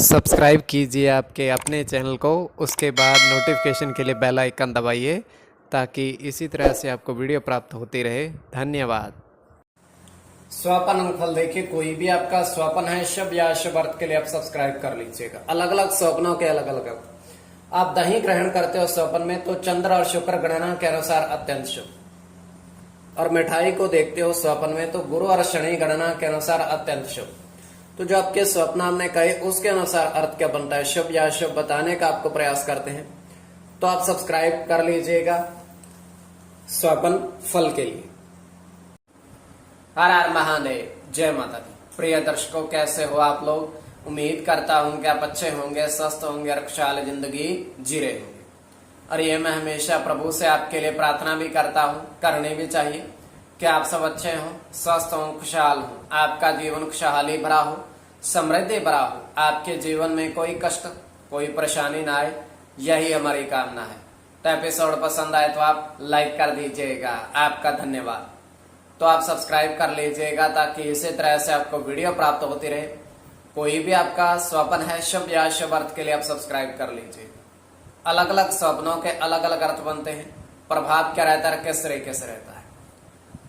Subscribe कीजिए आपके अपने चैनल को, उसके बाद नोटिफिकेशन के लिए बेल आइकन दबाइए ताकि इसी तरह से आपको वीडियो प्राप्त होती रहे। धन्यवाद। स्वपन अंगफल देखिए, कोई भी आपका स्वपन है शुभ या अशुभ अर्थ के लिए आप सब्सक्राइब कर लीजिएगा। अलग अलग स्वप्नों के अलग अलग अर्थ। आप दही ग्रहण करते हो स्वपन में तो चंद्र और शुक्र गणना के अनुसार अत्यंत शुभ, और मिठाई को देखते हो स्वपन में तो गुरु और शनि गणना के अनुसार अत्यंत शुभ। तो जो आपके स्वप्न हमने कहे उसके अनुसार अर्थ क्या बनता है, शुभ या अशुभ बताने का आपको प्रयास करते हैं, तो आप सब्सक्राइब कर लीजिएगा स्वपन फल के लिए। हर हर महादेव, जय माता दी। प्रिय दर्शकों, कैसे हो आप लोग? उम्मीद करता हूं कि आप अच्छे होंगे, स्वस्थ होंगे और खुशहाल जिंदगी जी रहे होंगे। और ये मैं हमेशा प्रभु से आपके लिए प्रार्थना भी करता हूं, करनी भी चाहिए कि आप सब अच्छे हों, स्वस्थ हों, खुशहाल हों, आपका जीवन खुशहाली भरा हो, समृद्धि भरा हो, आपके जीवन में कोई कष्ट कोई परेशानी ना आए, यही हमारी कामना है। तो एपिसोड पसंद आए तो आप लाइक कर दीजिएगा, आपका धन्यवाद। तो आप सब्सक्राइब कर लीजिएगा ताकि इसी तरह से आपको वीडियो प्राप्त होती रहे। कोई भी आपका स्वप्न है शुभ या अशुभ अर्थ के लिए आप सब्सक्राइब कर लीजिएगा। अलग अलग स्वप्नों के अलग अलग अर्थ बनते हैं, प्रभाव क्या रहता है, किस तरीके से रहता है।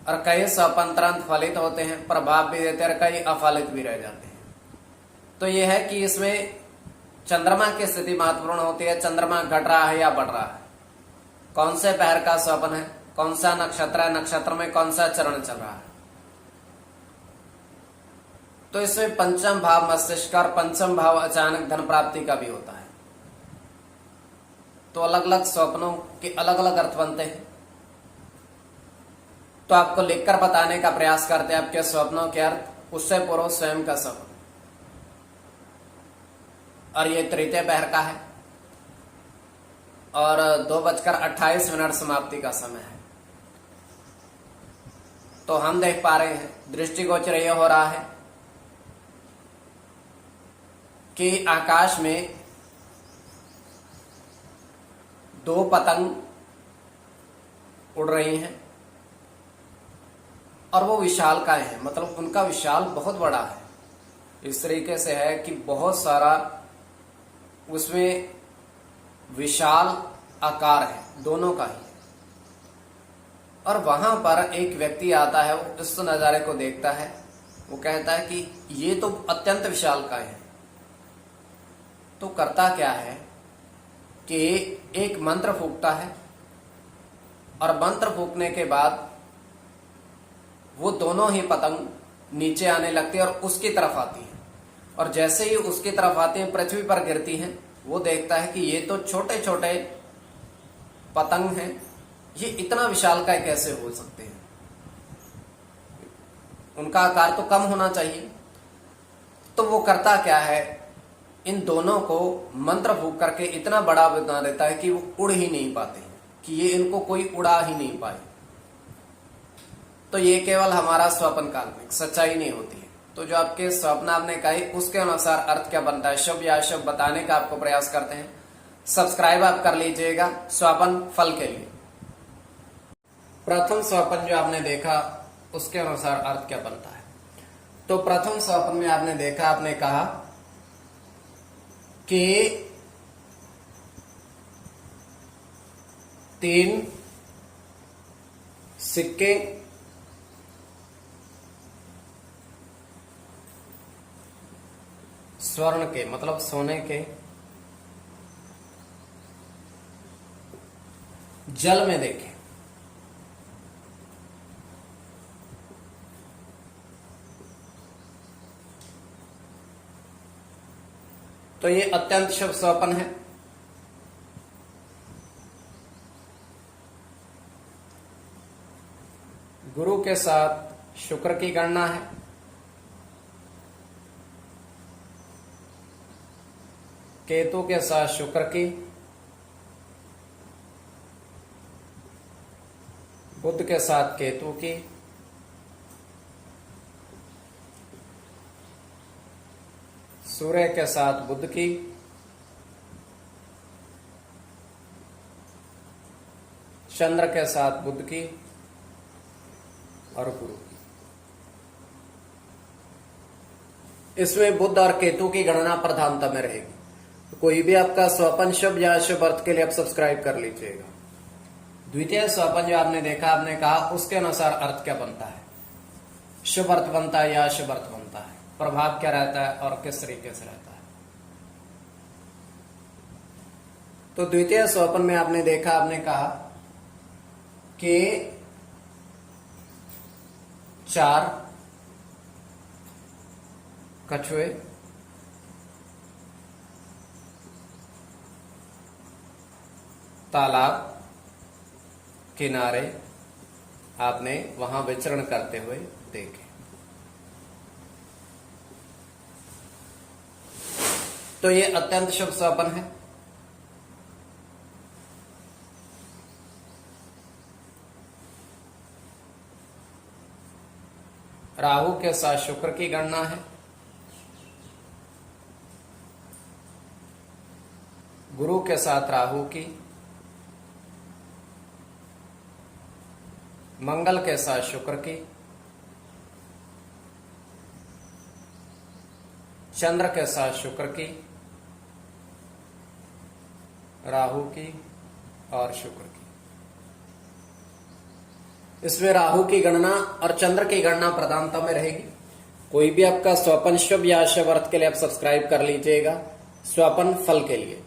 और कई स्वप्न तुरंत फलित होते हैं, प्रभाव भी देते हैं, कई अफलित भी रह जाते हैं। तो यह है कि इसमें चंद्रमा की स्थिति महत्वपूर्ण होती है। चंद्रमा घट रहा है या बढ़ रहा है, कौन से पहर का स्वप्न है, कौन सा नक्षत्र है, नक्षत्र में कौन सा चरण चल रहा है। तो इसमें पंचम भाव मस्तिष्क और पंचम भाव अचानक धन प्राप्ति का भी होता है। तो अलग अलग स्वप्नों के अलग अलग अर्थ बनते हैं। तो आपको लिखकर बताने का प्रयास करते हैं आपके स्वप्नों के अर्थ, उससे पूर्व स्वयं का स्वप्न। और ये तृतीय पहर का है और 2:28 समाप्ति का समय है। तो हम देख पा रहे हैं, दृष्टिगोचर यह हो रहा है कि आकाश में दो पतंग उड़ रही हैं और वो विशालकाय है, मतलब उनका विशाल बहुत बड़ा है। इस तरीके से है कि बहुत सारा उसमें विशाल आकार है, दोनों का ही। और वहां पर एक व्यक्ति आता है, वो इस नजारे को देखता है, वो कहता है कि ये तो अत्यंत विशालकाय है। तो करता क्या है कि एक मंत्र फूंकता है और मंत्र फूंकने के बाद वो दोनों ही पतंग नीचे आने लगती है और उसकी तरफ आती है। और जैसे ही उसकी तरफ आती है, पृथ्वी पर गिरती हैं, वो देखता है कि ये तो छोटे छोटे पतंग हैं, ये इतना विशालकाय कैसे हो सकते हैं, उनका आकार तो कम होना चाहिए। तो वो करता क्या है, इन दोनों को मंत्र फूंक करके इतना बड़ा बना देता है कि वो उड़ ही नहीं पाते, कि ये इनको कोई उड़ा ही नहीं पाए। तो ये केवल हमारा स्वप्न काल्पनिक, सच्चाई नहीं होती है। तो जो आपके स्वप्न आपने कहे उसके अनुसार अर्थ क्या बनता है, शुभ या अशुभ बताने का आपको प्रयास करते हैं। सब्सक्राइब आप कर लीजिएगा स्वप्न फल के लिए। प्रथम स्वप्न जो आपने देखा उसके अनुसार अर्थ क्या बनता है। तो प्रथम स्वप्न में आपने देखा, आपने कहा कि 3 सिक्के स्वर्ण के, मतलब सोने के, जल में देखे। तो ये अत्यंत शुभ स्वप्न है। गुरु के साथ शुक्र की गणना है, केतु के साथ शुक्र की, बुध के साथ केतु की, सूर्य के साथ बुध की, चंद्र के साथ बुध की और गुरु की। इसमें बुध और केतु की गणना प्रधानता में रहेगी। कोई भी आपका स्वपन शुभ या अशुभ अर्थ के लिए आप सब्सक्राइब कर लीजिएगा। द्वितीय स्वपन जो आपने देखा, आपने कहा उसके अनुसार अर्थ क्या बनता है, शुभ अर्थ बनता है या अशुभ अर्थ बनता है, प्रभाव क्या रहता है और किस तरीके से रहता है। तो द्वितीय स्वपन में आपने देखा, आपने कहा कि 4 कछुए तालाब किनारे आपने वहां विचरण करते हुए देखे। तो ये अत्यंत शुभ स्वप्न है। राहु के साथ शुक्र की गणना है, गुरु के साथ राहु की, मंगल के साथ शुक्र की, चंद्र के साथ शुक्र की, राहु की और शुक्र की। इसमें राहु की गणना और चंद्र की गणना प्रधानता में रहेगी। कोई भी आपका स्वपन शुभ या अशुभ अर्थ के लिए आप सब्सक्राइब कर लीजिएगा स्वपन फल के लिए।